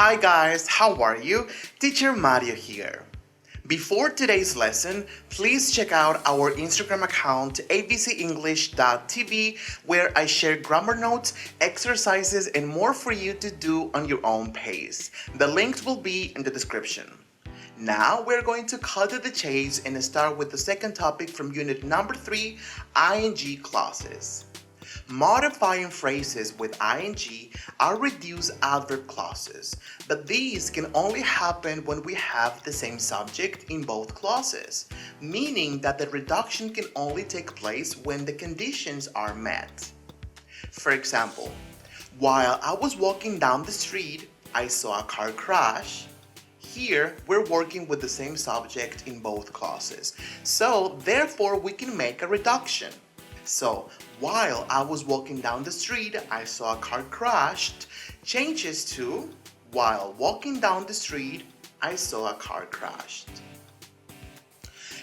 Hi guys, how are you? Teacher Mario here. Before today's lesson, please check out our Instagram account abcenglish.tv where I share grammar notes, exercises, and more for you to do on your own pace. The links will be in the description. Now we're going to cut to the chase and start with the second topic from unit number 3, ing clauses. Modifying phrases with ing are reduced adverb clauses, but these can only happen when we have the same subject in both clauses, meaning that the reduction can only take place when the conditions are met. For example, while I was walking down the street, I saw a car crash. Here, we're working with the same subject in both clauses, so therefore we can make a reduction. So, while I was walking down the street, I saw a car crashed changes to while walking down the street, I saw a car crashed.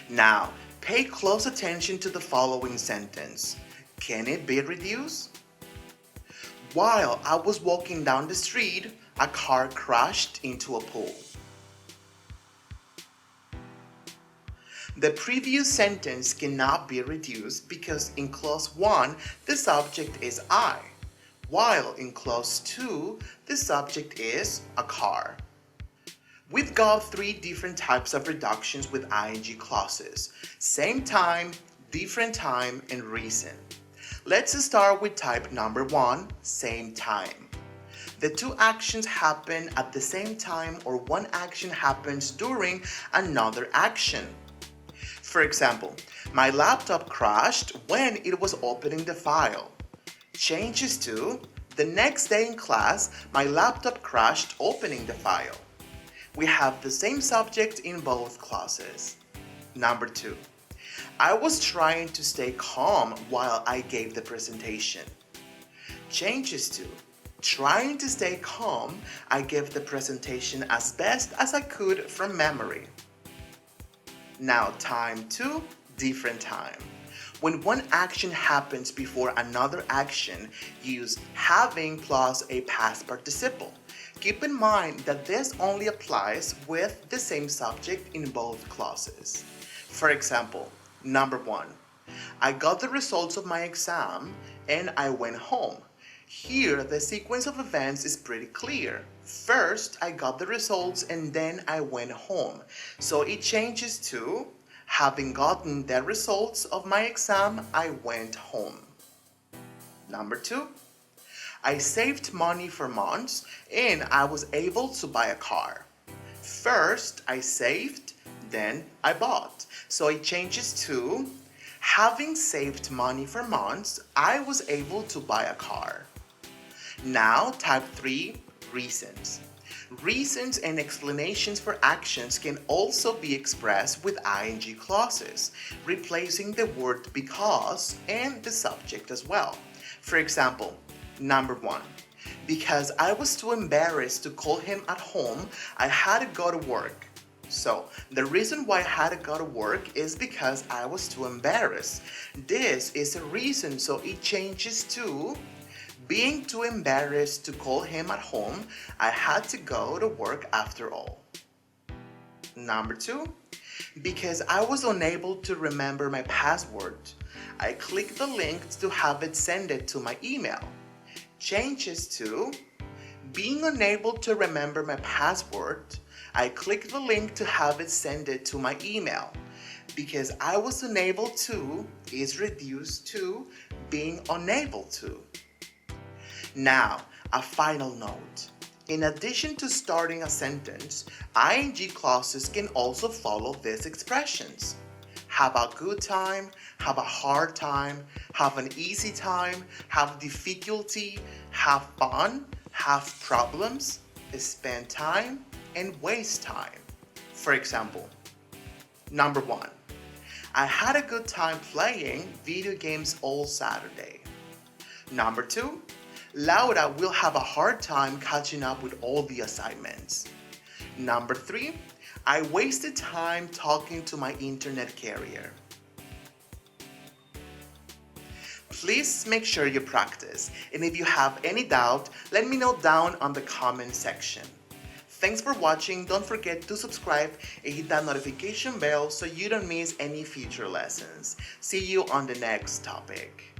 Now, pay close attention to the following sentence. Can it be reduced? While I was walking down the street, a car crashed into a pool. The previous sentence cannot be reduced because in clause 1, the subject is I, while in clause 2, the subject is a car. We've got 3 different types of reductions with ing clauses: same time, different time, and reason. Let's start with type number 1, same time. The 2 actions happen at the same time, or one action happens during another action. For example, my laptop crashed when it was opening the file. Changes to the next day in class, my laptop crashed opening the file. We have the same subject in both clauses. Number 2, I was trying to stay calm while I gave the presentation. Changes to trying to stay calm, I gave the presentation as best as I could from memory. Now time 2, different time. When one action happens before another action, use having plus a past participle. Keep in mind that this only applies with the same subject in both clauses. For example, number 1, I got the results of my exam and I went home. Here, the sequence of events is pretty clear. First, I got the results and then I went home. So it changes to, having gotten the results of my exam, I went home. Number 2, I saved money for months and I was able to buy a car. First, I saved, then I bought. So it changes to, having saved money for months, I was able to buy a car. Now, type 3, reasons. Reasons and explanations for actions can also be expressed with ing clauses, replacing the word because and the subject as well. For example, number 1, because I was too embarrassed to call him at home, I had to go to work. So, the reason why I had to go to work is because I was too embarrassed. This is a reason, so it changes to, being too embarrassed to call him at home, I had to go to work after all. Number 2, because I was unable to remember my password, I clicked the link to have it send it to my email. Changes to, being unable to remember my password, I clicked the link to have it send it to my email. Because I was unable to is reduced to being unable to. Now, a final note. In addition to starting a sentence, ing clauses can also follow these expressions. Have a good time, have a hard time, have an easy time, have difficulty, have fun, have problems, spend time, and waste time. For example, number 1, I had a good time playing video games all Saturday. Number 2, Laura will have a hard time catching up with all the assignments. Number 3, I wasted time talking to my internet carrier. Please make sure you practice, and if you have any doubt, let me know down on the comment section. Thanks for watching. Don't forget to subscribe and hit that notification bell so you don't miss any future lessons. See you on the next topic.